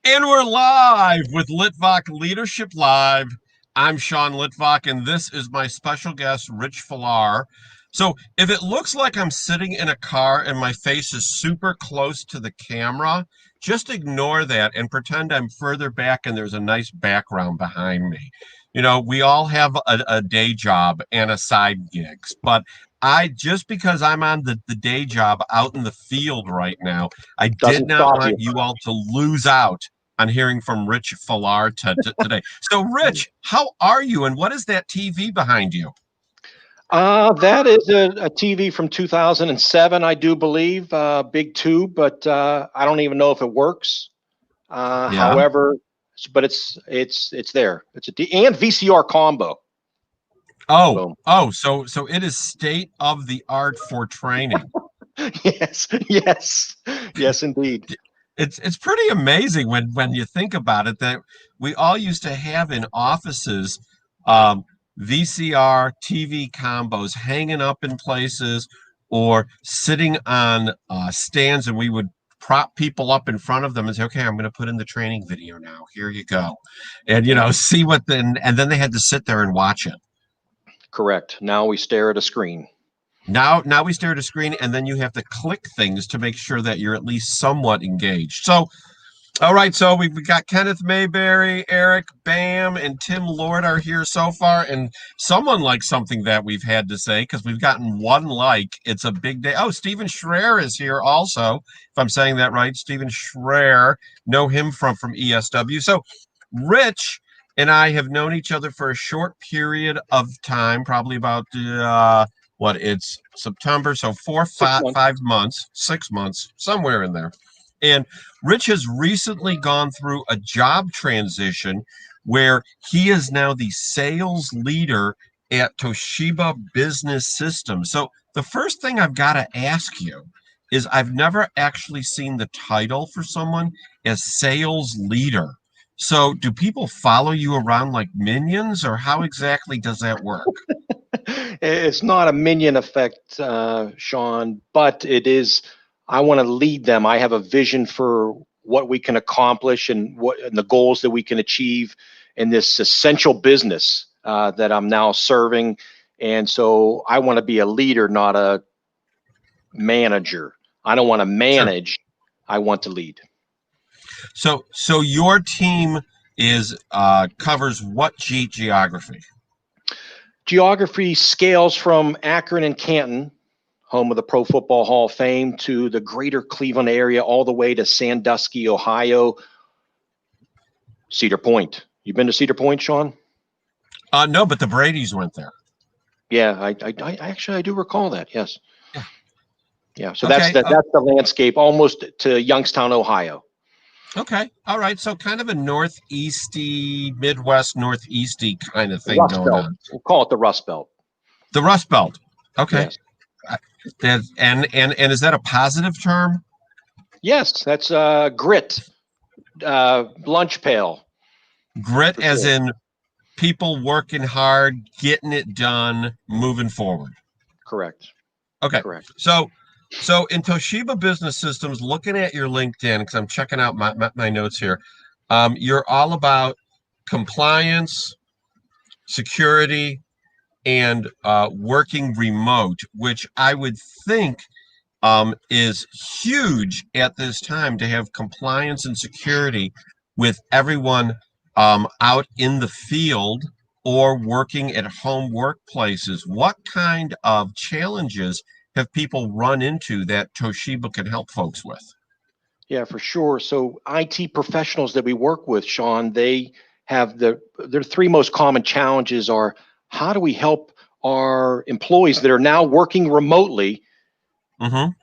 And we're live with Litvak Leadership Live. I'm Sean Litvak, and this is my special guest, Rich Filar. So if it looks like I'm sitting in a car and my face is super close to the camera, just ignore that and pretend I'm further back and there's a nice background behind me. You know, we all have a day job and a side gigs, but just because I'm on the day job out in the field right now, I did Doesn't not stop want you. you all to lose out on hearing from Rich Filar today. So, Rich, how are you, and what is that TV behind you? That is a TV from 2007, I do believe. Big tube, but I don't even know if it works. Yeah. However, but it's there. It's and VCR combo. Oh, Boom. so it is state of the art for training. Yes, indeed. It's pretty amazing when you think about it that we all used to have in offices VCR TV combos hanging up in places or sitting on stands, and we would prop people up in front of them and say, okay, I'm going to put in the training video now, here you go, and see what then, and then they had to sit there and watch it. Correct. Now we stare at a screen. Now we stare at a screen, and then you have to click things to make sure that you're at least somewhat engaged. So, all right, so we've got Kenneth Mayberry, Eric Bam, and Tim Lord are here so far, and someone likes something that we've had to say because we've gotten one like. It's a big day. Oh, Stephen Schreier is here also, if I'm saying that right. Stephen Schreier, know him from ESW. So, Rich and I have known each other for a short period of time, probably about it's September, so 5 months, 6 months, somewhere in there. And Rich has recently gone through a job transition where he is now the sales leader at Toshiba Business Systems. So the first thing I've got to ask you is I've never actually seen the title for someone as sales leader. So do people follow you around like minions, or how exactly does that work? It's not a minion effect, Sean, but it is. I want to lead them. I have a vision for what we can accomplish and the goals that we can achieve in this essential business that I'm now serving. And so I want to be a leader, not a manager. I don't want to manage. Sure. I want to lead. So your team is covers what geography? Geography scales from Akron and Canton, home of the Pro Football Hall of Fame, to the greater Cleveland area, all the way to Sandusky, Ohio, Cedar Point. You've been to Cedar Point, Sean? No, but the Brady's went there. Yeah, I do recall that. Yes. Yeah. So okay. that's the landscape, almost to Youngstown, Ohio. Okay. All right. So kind of a northeasty, Midwest, northeasty kind of thing Rust going Belt. on. We'll call it the Rust Belt. The Rust Belt. Okay. Yes. And is that a positive term? Yes, that's grit, lunch pail. Grit as in people working hard, getting it done, moving forward. Correct. Okay. Correct. So in Toshiba Business Systems, looking at your LinkedIn, because I'm checking out my notes here, you're all about compliance, security, and working remote, which I would think is huge at this time to have compliance and security with everyone out in the field or working at home workplaces. What kind of challenges have people run into that Toshiba can help folks with? Yeah, for sure. So IT professionals that we work with, Sean, they have their three most common challenges are how do we help our employees that are now working remotely to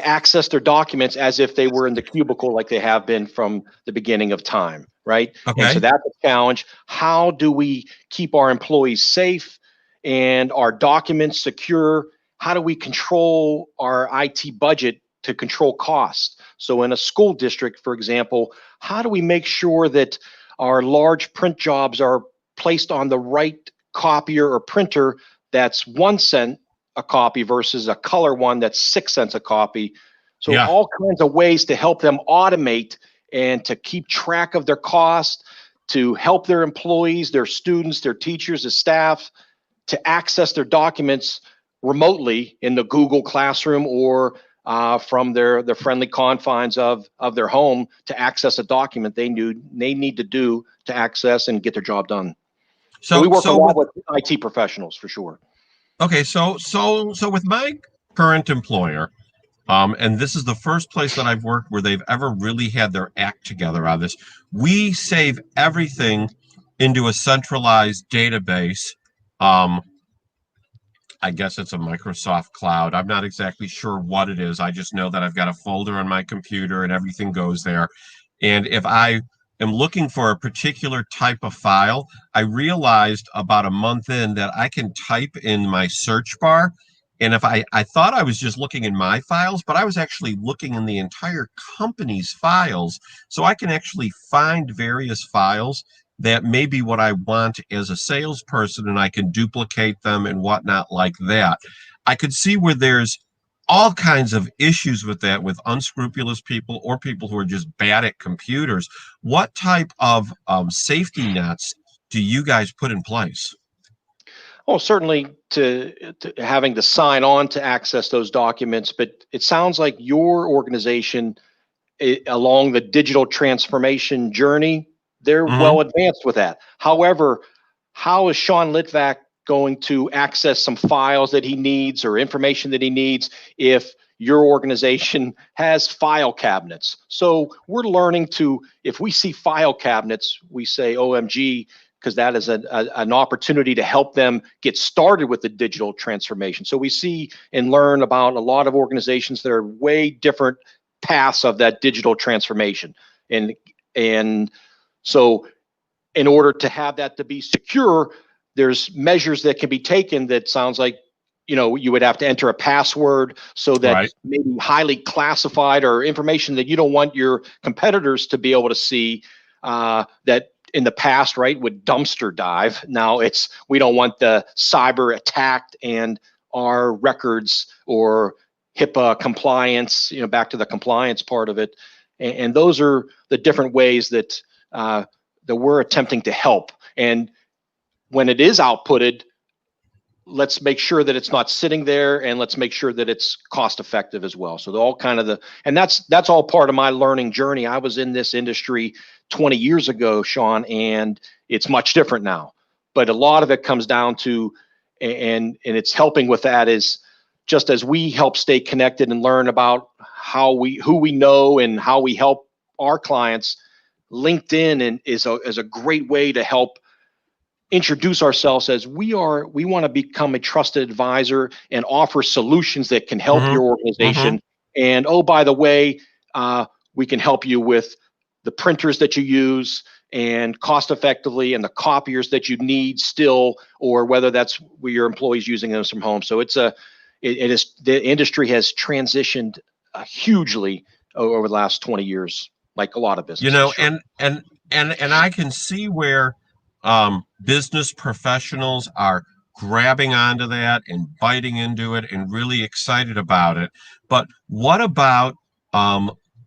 access their documents as if they were in the cubicle like they have been from the beginning of time, right? Okay. And so that's a challenge. How do we keep our employees safe and our documents secure? How do we control our IT budget to control costs? So in a school district, for example, how do we make sure that our large print jobs are placed on the right copier or printer that's 1 cent a copy versus a color one that's 6 cents a copy? So all kinds of ways to help them automate and to keep track of their costs, to help their employees, their students, their teachers, their staff, to access their documents remotely in the Google Classroom or from their friendly confines of their home to access a document they need to do to access and get their job done. So we work a lot with IT professionals for sure. Okay, so with my current employer, and this is the first place that I've worked where they've ever really had their act together on this. We save everything into a centralized database. I guess it's a Microsoft Cloud. I'm not exactly sure what it is. I just know that I've got a folder on my computer and everything goes there. And if I am looking for a particular type of file, I realized about a month in that I can type in my search bar. And if I thought I was just looking in my files, but I was actually looking in the entire company's files. So I can actually find various files that may be what I want as a salesperson, and I can duplicate them and whatnot like that. I could see where there's all kinds of issues with that, with unscrupulous people or people who are just bad at computers. What type of safety nets do you guys put in place? Well, certainly to having to sign on to access those documents, but it sounds like your organization along the digital transformation journey, they're well advanced with that. However, how is Sean Litvak going to access some files that he needs or information that he needs if your organization has file cabinets? So we're learning to, if we see file cabinets, we say OMG, because that is an opportunity to help them get started with the digital transformation. So we see and learn about a lot of organizations that are way different paths of that digital transformation. And so in order to have that to be secure, there's measures that can be taken that sounds like, you know, you would have to enter a password so that maybe highly classified or information that you don't want your competitors to be able to see, that in the past, right, would dumpster dive. Now it's, we don't want the cyber attacked and our records or HIPAA compliance, you know, back to the compliance part of it. And those are the different ways that that we're attempting to help. And when it is outputted, let's make sure that it's not sitting there, and let's make sure that it's cost effective as well. So they're all kind of and that's all part of my learning journey. I was in this industry 20 years ago, Sean, and it's much different now. But a lot of it comes down to, and it's helping with that is just as we help stay connected and learn about who we know and how we help our clients. LinkedIn is a great way to help introduce ourselves as we want to become a trusted advisor and offer solutions that can help your organization. And oh, by the way, we can help you with the printers that you use and cost effectively, and the copiers that you need still, or whether that's where your employees using those from home. So it is, the industry has transitioned hugely over the last 20 years, like a lot of businesses. You know, and I can see where business professionals are grabbing onto that and biting into it and really excited about it. But what about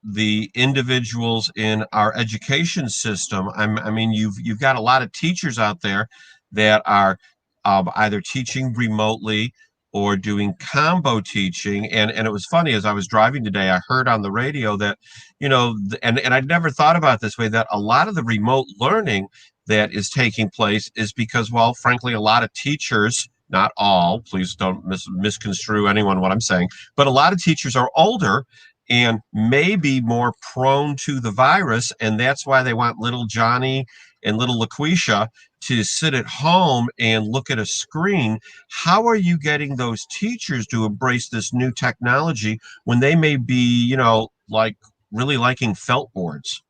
the individuals in our education system? I mean, you've got a lot of teachers out there that are either teaching remotely or doing combo teaching. And it was funny, as I was driving today, I heard on the radio that, you know, and I'd never thought about it this way, that a lot of the remote learning that is taking place is because, well, frankly, a lot of teachers, not all, please don't misconstrue anyone what I'm saying, but a lot of teachers are older and may be more prone to the virus, and that's why they want little Johnny and little LaQuisha to sit at home and look at a screen. How are you getting those teachers to embrace this new technology when they may be, you know, like really liking felt boards?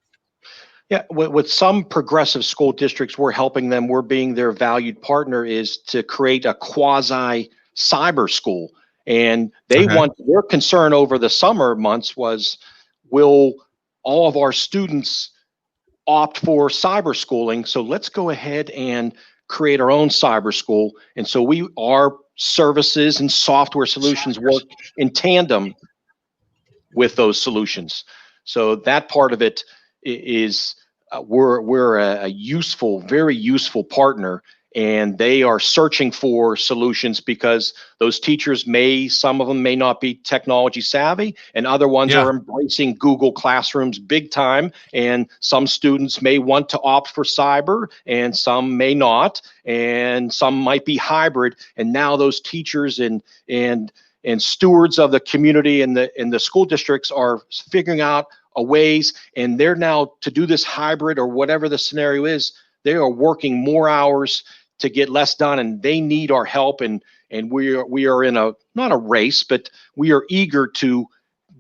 Yeah, with some progressive school districts, we're helping them. We're being their valued partner, is to create a quasi cyber school. And they want, their concern over the summer months was, will all of our students opt for cyber schooling? So let's go ahead and create our own cyber school. And so our services and software solutions work in tandem with those solutions. So that part of it is we're a useful, very useful partner, and they are searching for solutions because those teachers some of them may not be technology savvy, and other ones Yeah. are embracing Google Classrooms big time. And some students may want to opt for cyber, and some may not, and some might be hybrid. And now those teachers and stewards of the community and the school districts are figuring out a ways, and they're now, to do this hybrid or whatever the scenario is, they are working more hours to get less done, and they need our help. And we are in not a race, but we are eager to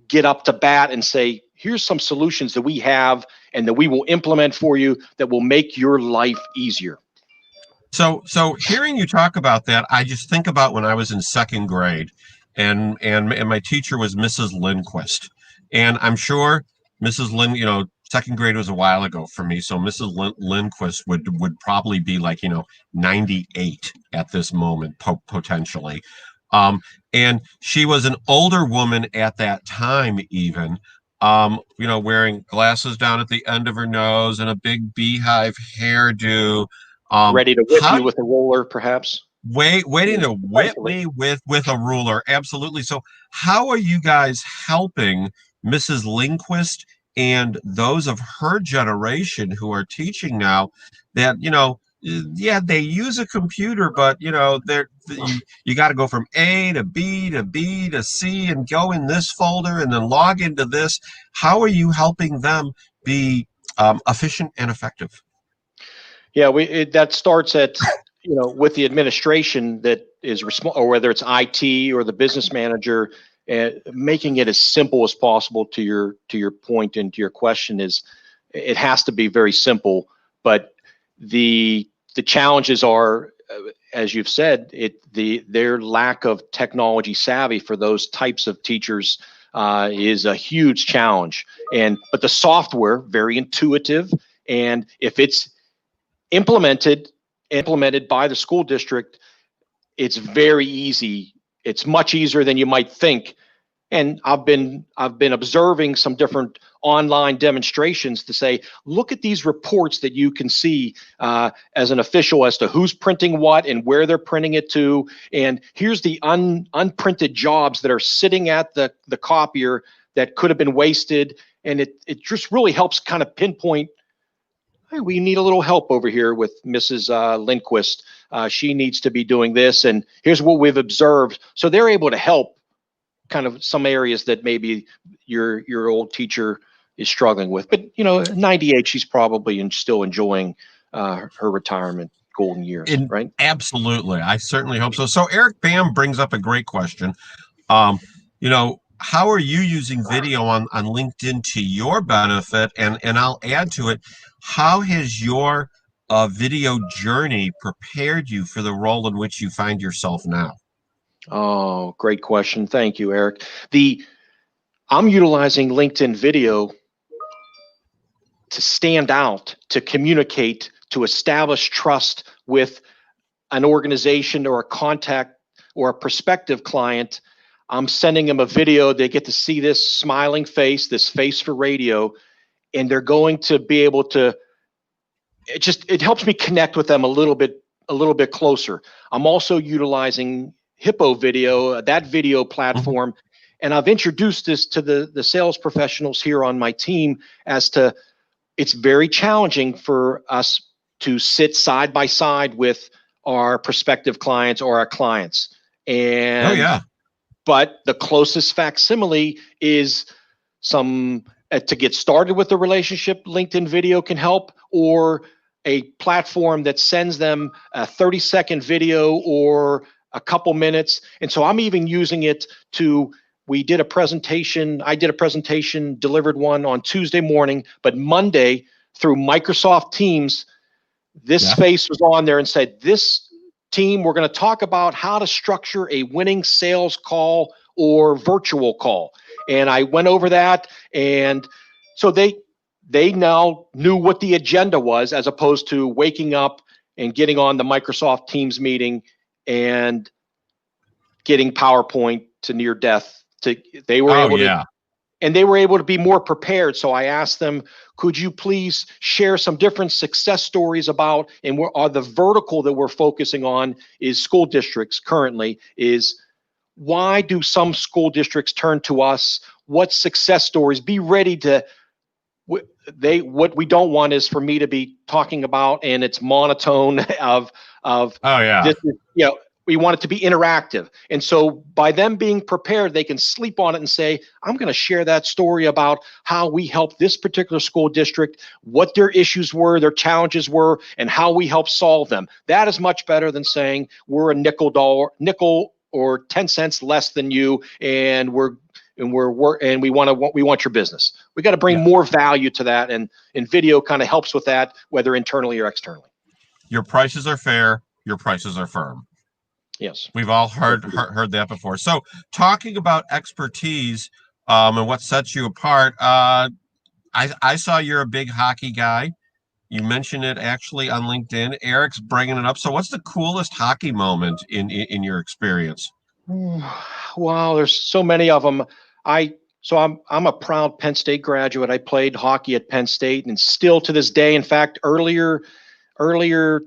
get up to bat and say, here's some solutions that we have and that we will implement for you that will make your life easier. So hearing you talk about that, I just think about when I was in second grade, and my teacher was Mrs. Lindquist, and I'm sure Mrs. second grade was a while ago for me, so Mrs. Lindquist would probably be like 98 at this moment, potentially, and she was an older woman at that time, even. Wearing glasses down at the end of her nose and a big beehive hairdo. Ready to whip you with a ruler, perhaps? Waiting to whip me with a ruler. Absolutely. So how are you guys helping Mrs. Lindquist and those of her generation who are teaching now that, they use a computer, but, you got to go from A to B to B to C and go in this folder and then log into this. How are you helping them be efficient and effective? Yeah, that starts at, with the administration that is responsible, or whether it's IT or the business manager, making it as simple as possible. To your point and to your question, is it has to be very simple. But the challenges are, as you've said, their lack of technology savvy for those types of teachers is a huge challenge. But the software, very intuitive, and if it's implemented by the school district, it's very easy. It's much easier than you might think. And I've been observing some different online demonstrations to say, look at these reports that you can see as an official as to who's printing what and where they're printing it to. And here's the unprinted jobs that are sitting at the copier that could have been wasted. And it just really helps kind of pinpoint, hey, we need a little help over here with Mrs. Lindquist. She needs to be doing this, and here's what we've observed. So they're able to help kind of some areas that maybe your old teacher is struggling with. But 98, she's probably still enjoying her retirement golden years, right? Absolutely, I certainly hope so. So Eric Bam brings up a great question. How are you using video on LinkedIn to your benefit? And I'll add to it, how has your video journey prepared you for the role in which you find yourself now? Oh, great question. Thank you, Eric. I'm utilizing LinkedIn video to stand out, to communicate, to establish trust with an organization or a contact or a prospective client. I'm sending them a video. They get to see this smiling face, this face for radio, and they're going to be able to, it helps me connect with them a little bit closer. I'm also utilizing Hippo video, that video platform, and I've introduced this to the sales professionals here on my team as to, it's very challenging for us to sit side by side with our prospective clients or our clients. And but the closest facsimile is to get started with the relationship. LinkedIn video can help, or a platform that sends them a 30-second video or a couple minutes. And so I'm even using it I did a presentation, delivered one on Tuesday morning, but Monday through Microsoft Teams, this face was on there and said, this team, we're going to talk about how to structure a winning sales call or virtual call. And I went over that. And so they now knew what the agenda was, as opposed to waking up and getting on the Microsoft Teams meeting and getting PowerPoint to near death. They were able to and they were able to be more prepared. So I asked them, could you please share some different success stories about, and the vertical that we're focusing on is school districts currently, is why do some school districts turn to us? What success stories? Be ready to, what we don't want is for me to be talking about and it's monotone of Oh yeah. this is, we want it to be interactive. And so by them being prepared, they can sleep on it and say, I'm going to share that story about how we helped this particular school district, what their issues were, their challenges were, and how we help solve them. That is much better than saying we're a nickel or 10 cents less than you, and we want your business. We got to bring more value to that, and video kind of helps with that, whether internally or externally. Your prices are fair. Your prices are firm. Yes, we've all heard that before. So, talking about expertise and what sets you apart, I saw you're a big hockey guy. You mentioned it actually on LinkedIn. Eric's bringing it up. So, what's the coolest hockey moment in your experience? Wow, there's so many of them. I'm a proud Penn State graduate. I played hockey at Penn State, and still to this day. In fact, earlier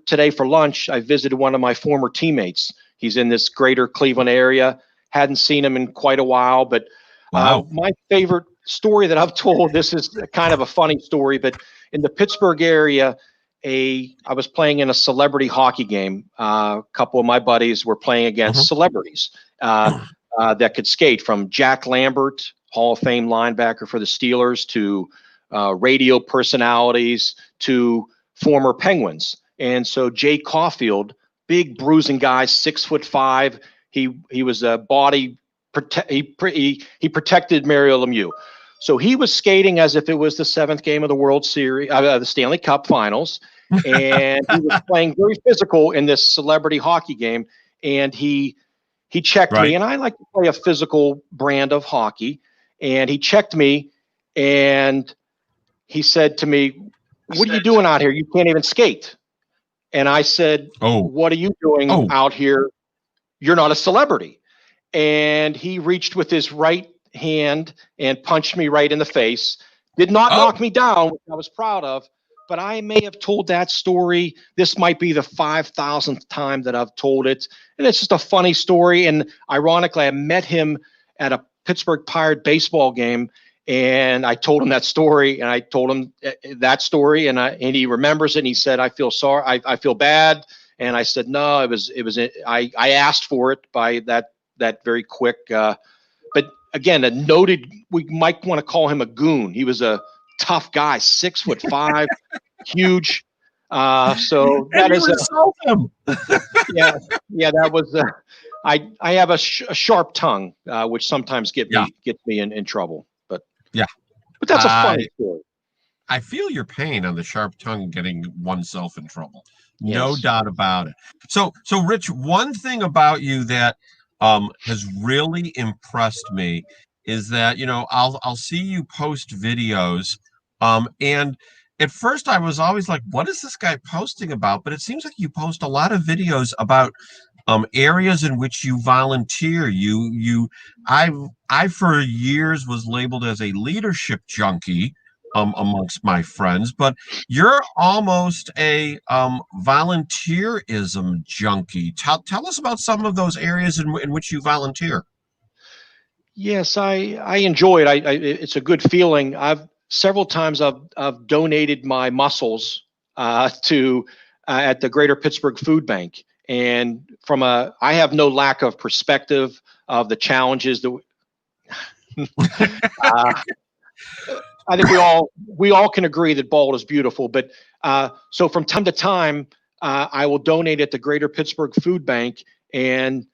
today for lunch, I visited one of my former teammates. He's in this greater Cleveland area. Hadn't seen him in quite a while, but wow. My favorite story that I've told, this is kind of a funny story, but in the Pittsburgh area, I was playing in a celebrity hockey game. A couple of my buddies were playing against celebrities that could skate, from Jack Lambert, Hall of Fame linebacker for the Steelers, to radio personalities, to former Penguins. And so Jay Caulfield, big bruising guy, 6'5". He was a body. He protected Mario Lemieux. So he was skating as if it was the 7th game of the World Series, the Stanley Cup Finals, and he was playing very physical in this celebrity hockey game. And he checked me, and I like to play a physical brand of hockey. And he checked me, and he said to me, "What are you doing out here? You can't even skate." And I said, "What are you doing out here? You're not a celebrity." And he reached with his right hand and punched me right in the face. Did not knock me down, which I was proud of, but I may have told that story. This might be the 5,000th time that I've told it. And it's just a funny story. And ironically, I met him at a Pittsburgh Pirate baseball game, and I told him that story, and I told him that story, and he remembers it, and he said, "I feel sorry. I feel bad." And I said, "No, I asked for it by that very quick." But again, we might want to call him a goon. He was a tough guy, 6'5", huge. So that is him. yeah. That was. I have a sharp tongue, which sometimes gets me in trouble. But that's a funny story. I feel your pain on the sharp tongue getting oneself in trouble. Yes. No doubt about it. So Rich, one thing about you that has really impressed me is that, I'll see you post videos, and at first I was always like, what is this guy posting about? But it seems like you post a lot of videos about areas in which you volunteer. I for years was labeled as a leadership junkie amongst my friends, but you're almost a volunteerism junkie. Tell us about some of those areas in which you volunteer. Yes, I enjoy it. It's a good feeling. Several times I've donated my muscles to at the Greater Pittsburgh Food Bank. And I have no lack of perspective of the challenges that I think we all can agree that bald is beautiful. But so from time to time, I will donate at the Greater Pittsburgh Food Bank. And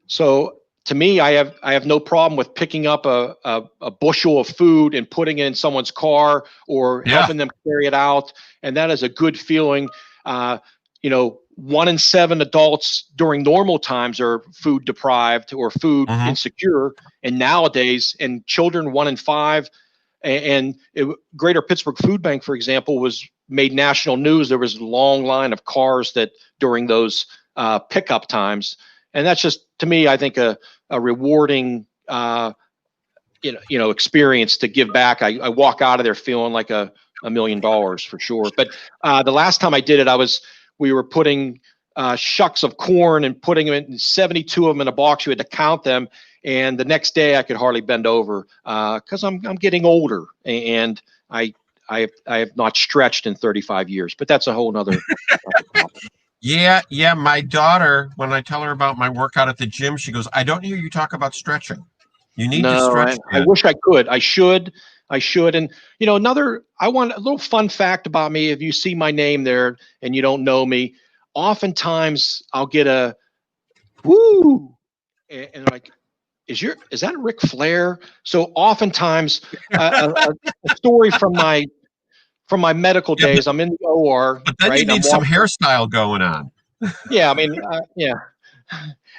so to me, I have no problem with picking up a bushel of food and putting it in someone's car or helping them carry it out. And that is a good feeling. 1 in 7 adults during normal times are food deprived or food insecure. And nowadays, and children 1 in 5, Greater Pittsburgh Food Bank, for example, was made national news. There was a long line of cars that during those pickup times. And that's just, to me, I think a rewarding experience to give back. I walk out of there feeling like $1 million for sure. But the last time I did it, we were putting shucks of corn and putting them in 72 of them in a box. You had to count them. And the next day I could hardly bend over because I'm getting older, and I have not stretched in 35 years, but that's a whole nother topic. Yeah. My daughter, when I tell her about my workout at the gym, she goes, "I don't hear you talk about stretching. You need to stretch." I wish I could. I should. And I want a little fun fact about me. If you see my name there and you don't know me, oftentimes I'll get a woo, and like, is that Ric Flair? So oftentimes a story from my medical days. I'm in the OR, but then you need some hairstyle going on. Yeah, I mean,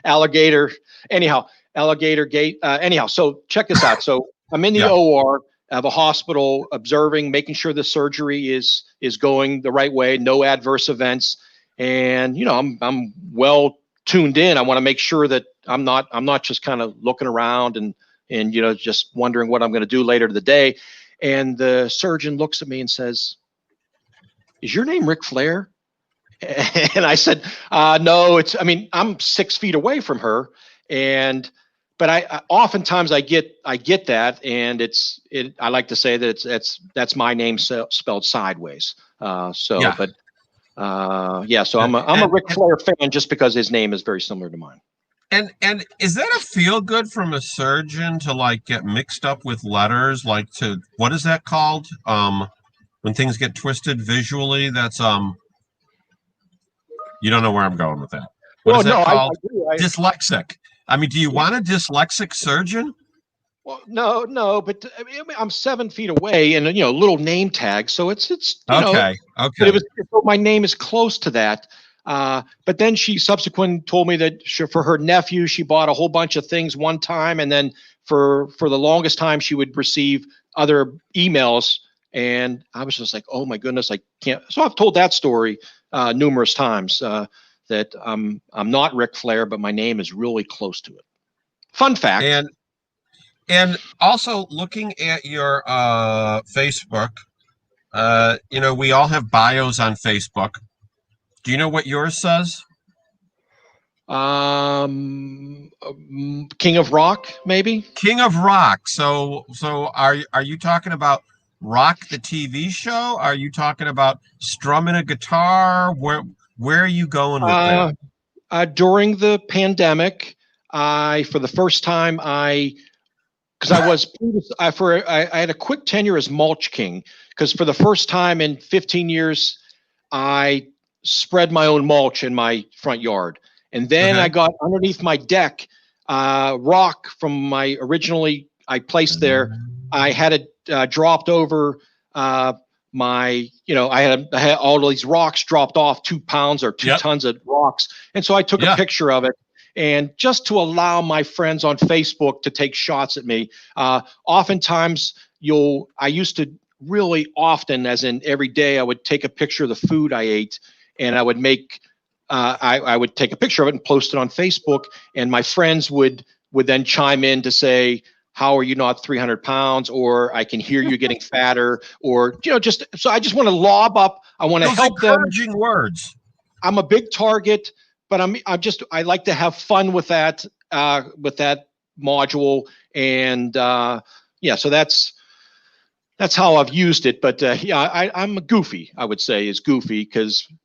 alligator. Anyhow, alligator gate. Anyhow, so check this out. So I'm in the OR of a hospital, observing, making sure the surgery is going the right way, no adverse events, and I'm well tuned in. I want to make sure that I'm not just kind of looking around and just wondering what I'm going to do later to the day. And the surgeon looks at me and says, "Is your name Ric Flair?" And I said, "No, I'm 6 feet away from her." But I oftentimes I get that, and I like to say that that's my name spelled sideways. So I'm a Ric Flair fan just because his name is very similar to mine. And is that a feel good from a surgeon to like get mixed up with letters, like to what is that called? When things get twisted visually, that's you don't know where I'm going with that. What is that called? I dyslexic. I mean, do you want a dyslexic surgeon? Well, no, but I'm 7 feet away, and little name tag, so it's okay. But my name is close to that. But then she subsequently told me that for her nephew, she bought a whole bunch of things one time, and then for the longest time, she would receive other emails, and I was just like, oh my goodness, I can't. So I've told that story numerous times that I'm not Ric Flair, but my name is really close to it. Fun fact. And also looking at your Facebook, we all have bios on Facebook. Do you know what yours says? King of Rock, maybe? King of Rock. So are you talking about Rock the TV show? Are you talking about strumming a guitar? Where are you going with that? During the pandemic, for the first time, because I had a quick tenure as Mulch King, because for the first time in 15 years, I spread my own mulch in my front yard. And then I got underneath my deck, rock from I placed there. I had it dropped over I had all these rocks dropped off, 2 pounds or 2 tons of rocks. And so I took a picture of it. And just to allow my friends on Facebook to take shots at me, oftentimes I used to really often, as in every day, I would take a picture of the food I ate, and I would I would take a picture of it and post it on Facebook, and my friends would then chime in to say, "How are you not 300 pounds?" Or "I can hear you getting fatter," or so I just want to lob up. I want to help them. Encouraging words. I'm a big target, but I like to have fun with that module, and so that's how I've used it. But I'm a goofy, I would say, is goofy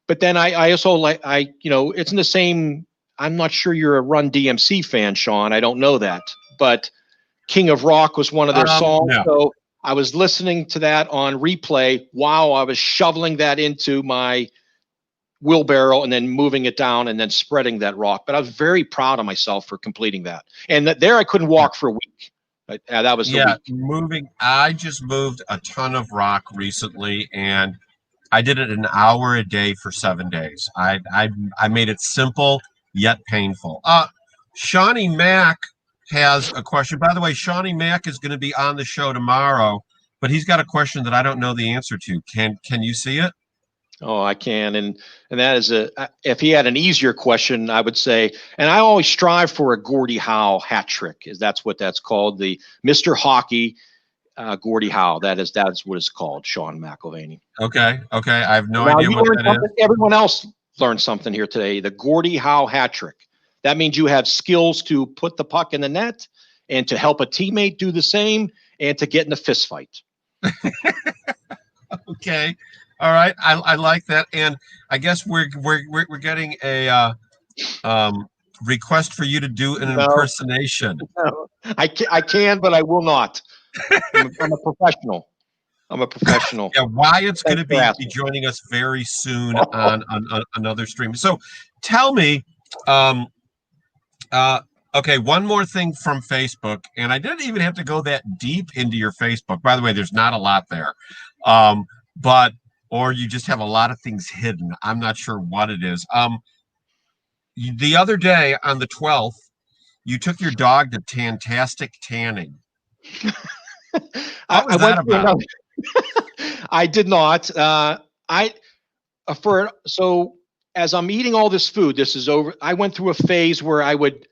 but then I also it's in the same. I'm not sure you're a Run DMC fan, Sean. I don't know that, but King of Rock was one of their songs. No. So I was listening to that on replay while I was shoveling that into my wheelbarrow and then moving it down and then spreading that rock. But I was very proud of myself for completing that. And there I couldn't walk for a week. That was the week. I just moved a ton of rock recently, and I did it an hour a day for 7 days. I made it simple yet painful. Shawnee Mack has a question. By the way, Shawnee Mack is going to be on the show tomorrow, but he's got a question that I don't know the answer to. Can you see it? Oh, I can. And that is if he had an easier question, I would say, and I always strive for a Gordie Howe hat trick, is that's what that's called. The Mr. Hockey, Gordie Howe. That's what it's called, Sean McElvaney. Okay. I have no Now idea you what learned that something. is. Everyone else learned something here today. The Gordie Howe hat trick. That means you have skills to put the puck in the net and to help a teammate do the same and to get in a fist fight. Okay. All right. I like that. And I guess we're getting a request for you to do an impersonation. No. I can, but I will not. I'm a professional. Yeah, Wyatt's going to be joining us very soon on another stream. So tell me, okay, one more thing from Facebook, and I didn't even have to go that deep into your Facebook. By the way, there's not a lot there, or you just have a lot of things hidden. I'm not sure what it is. The other day on the 12th, you took your dog to Tantastic Tanning. What was that about? I did not. So as I'm eating all this food, this is over. I went through a phase where I would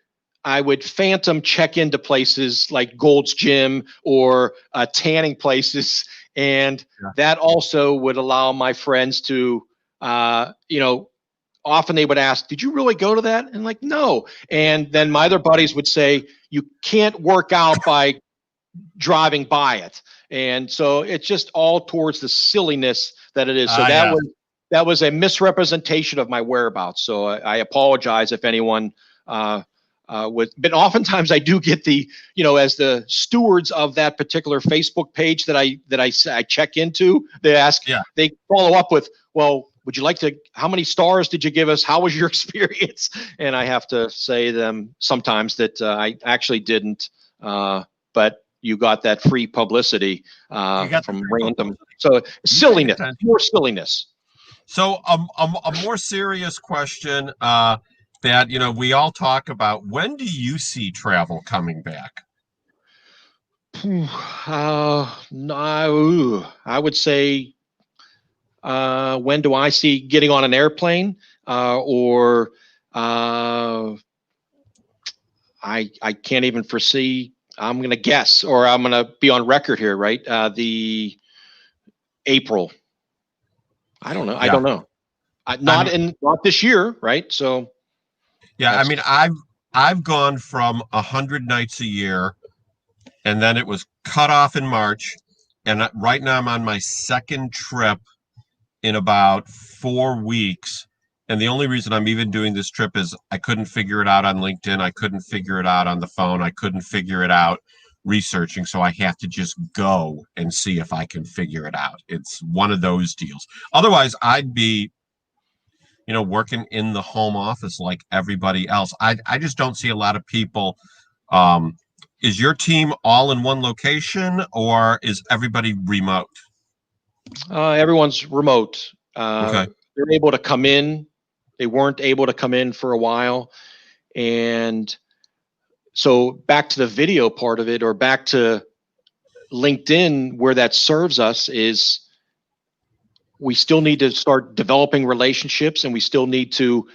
phantom check into places like Gold's Gym or tanning places, and that also would allow my friends to, often they would ask, "Did you really go to that?" And like, no. And then my other buddies would say, "You can't work out by driving by it." And so it's just all towards the silliness that it is. So that was a misrepresentation of my whereabouts. So I apologize if anyone would. But oftentimes I do get the, as the stewards of that particular Facebook page that I check into, they ask, they follow up with, "Well, would you like to? How many stars did you give us? How was your experience?" And I have to say them sometimes that I actually didn't, but you got that free publicity from random. So silliness, more silliness. So a more serious question that we all talk about. When do you see travel coming back? No, I would say when do I see getting on an airplane or I can't even foresee. I'm going to guess, or I'm going to be on record here, right? The April. I don't know. I don't know. Not this year, right? So. Yeah, I mean, I've gone from 100 nights a year, and then it was cut off in March, and right now I'm on my second trip in about 4 weeks. And the only reason I'm even doing this trip is I couldn't figure it out on LinkedIn. I couldn't figure it out on the phone. I couldn't figure it out researching. So I have to just go and see if I can figure it out. It's one of those deals. Otherwise, I'd be, working in the home office like everybody else. I just don't see a lot of people. Is your team all in one location, or is everybody remote? Everyone's remote. Okay. They're able to come in. They weren't able to come in for a while. And so back to the video part of it, or back to LinkedIn, where that serves us is we still need to start developing relationships, and we still need to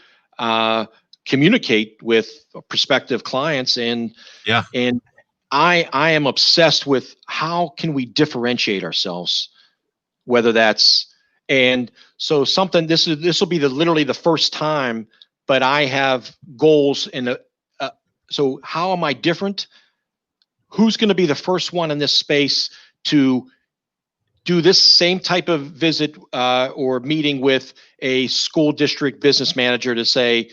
communicate with prospective clients. And I am obsessed with how can we differentiate ourselves, whether that's, and so something, this will be literally the first time, but I have goals in so how am I different? Who's going to be the first one in this space to do this same type of visit or meeting with a school district business manager to say,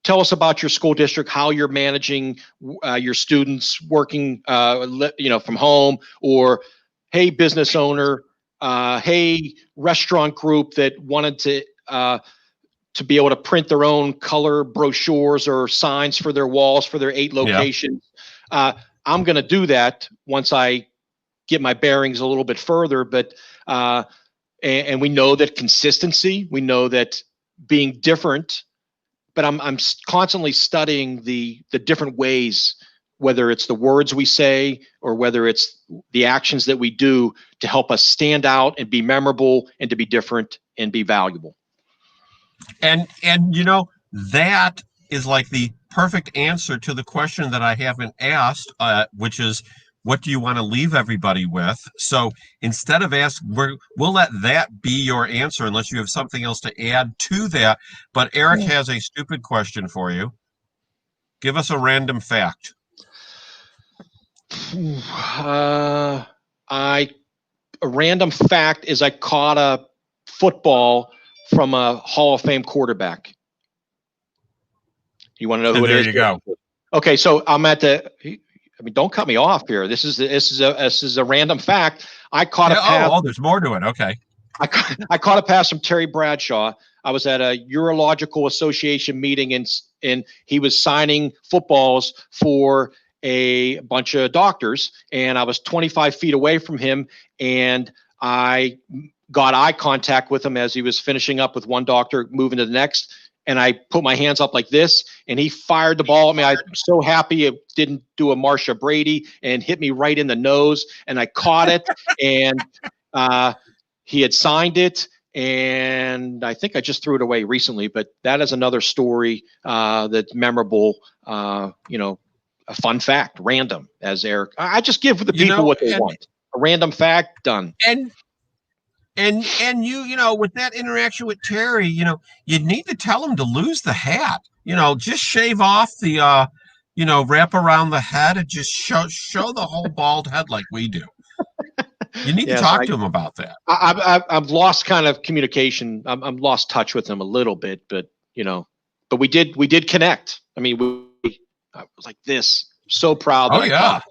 tell us about your school district, how you're managing your students working from home, or hey, business owner, hey, restaurant group that wanted to be able to print their own color brochures or signs for their walls for their 8 locations. I'm going to do that once I get my bearings a little bit further, but and we know that consistency, we know that being different, but I'm constantly studying the different ways whether it's the words we say or whether it's the actions that we do to help us stand out and be memorable and to be different and be valuable. And you know, that is like the perfect answer to the question that I haven't asked, which is, what do you want to leave everybody with? So instead of asking, we'll let that be your answer unless you have something else to add to that. But Eric has a stupid question for you. Give us a random fact. A random fact is I caught a football from a Hall of Fame quarterback. You want to know who it is? There you go. Okay, so I'm at the. I mean, don't cut me off here. This is a random fact. I caught a pass. Oh, there's more to it. Okay. I caught a pass from Terry Bradshaw. I was at a Urological Association meeting, and he was signing footballs for a bunch of doctors, and I was 25 feet away from him, and I got eye contact with him as he was finishing up with one doctor, moving to the next. And I put my hands up like this, and he fired the ball at me. I'm so happy it didn't do a Marsha Brady and hit me right in the nose. And I caught it, and he had signed it, and I think I just threw it away recently. But that is another story that's memorable. You know, a fun fact, random, as Eric. I just give the people what they want. A random fact, done. And you know, with that interaction with Terry, you know, you need to tell him to lose the hat. You know, just shave off the, you know, wrap around the head and just show the whole bald head like we do. You need to talk to him about that. I've lost kind of communication. I'm lost touch with him a little bit, but you know, but we did connect. I mean, I was like this, so proud. Oh yeah.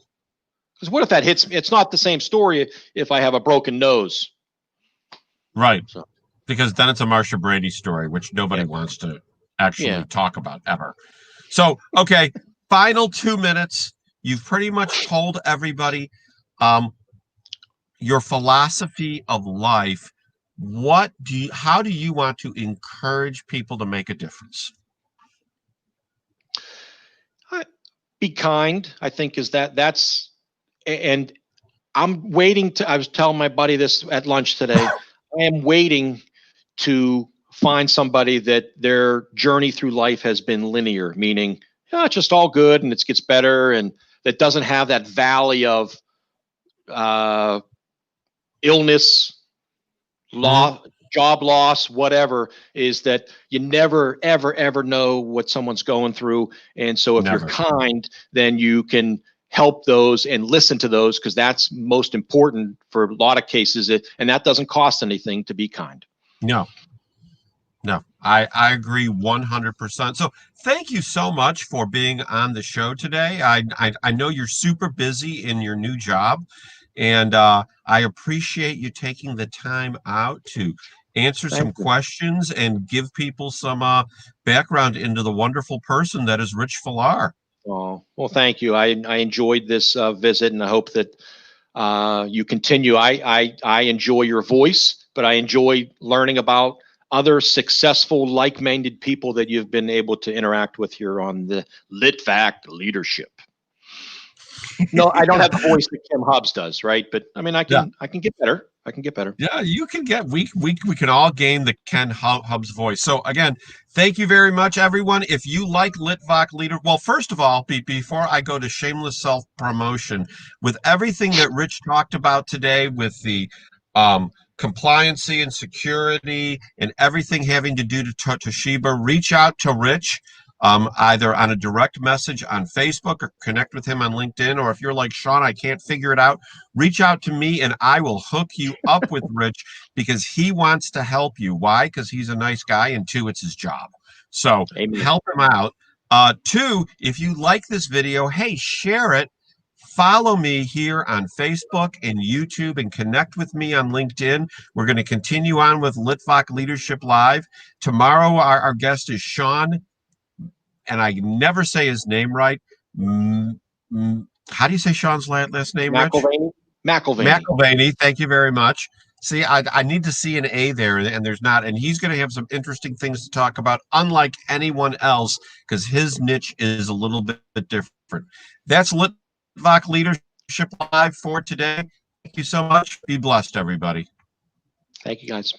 Because what if that hits me? It's not the same story if I have a broken nose. Right. So, because then it's a Marsha Brady story, which nobody wants to actually talk about ever. So, okay, final 2 minutes. You've pretty much told everybody your philosophy of life. How do you want to encourage people to make a difference? Be kind, I think, that's, and I'm waiting I was telling my buddy this at lunch today. I am waiting to find somebody that their journey through life has been linear, meaning it's just all good and it gets better, and that doesn't have that valley of illness, job loss, whatever, is that you never, ever, ever know what someone's going through. And so if you're kind, then you can help those and listen to those, because that's most important for a lot of cases. And that doesn't cost anything to be kind. No, I agree 100%. So thank you so much for being on the show today. I know you're super busy in your new job, and I appreciate you taking the time out to answer some questions and give people some background into the wonderful person that is Rich Filar. Oh, well, thank you. I enjoyed this visit, and I hope that you continue. I enjoy your voice, but I enjoy learning about other successful, like-minded people that you've been able to interact with here on the Litvak leadership. No, I don't have the voice that Kim Hubbs does, right? But I mean, I can get better. I can get better. Yeah, you can get. We can all gain the Ken Hubbs voice. So again, thank you very much, everyone. If you like Litvak leader, well, first of all, before I go to shameless self promotion, with everything that Rich talked about today, with the compliancy and security and everything having to do to Toshiba, reach out to Rich. Either on a direct message on Facebook or connect with him on LinkedIn. Or if you're like, Sean, I can't figure it out, reach out to me and I will hook you up with Rich, because he wants to help you. Why? Because he's a nice guy, and 2, it's his job. So help him out. 2, if you like this video, hey, share it. Follow me here on Facebook and YouTube, and connect with me on LinkedIn. We're going to continue on with Litvak Leadership Live. Tomorrow, our guest is Sean, and I never say his name right. How do you say Sean's last name, Rich? McElvaney. Thank you very much. See, I need to see an A there, and there's not. And he's going to have some interesting things to talk about, unlike anyone else, because his niche is a little bit different. That's Litvak Leadership Live for today. Thank you so much. Be blessed, everybody. Thank you, guys.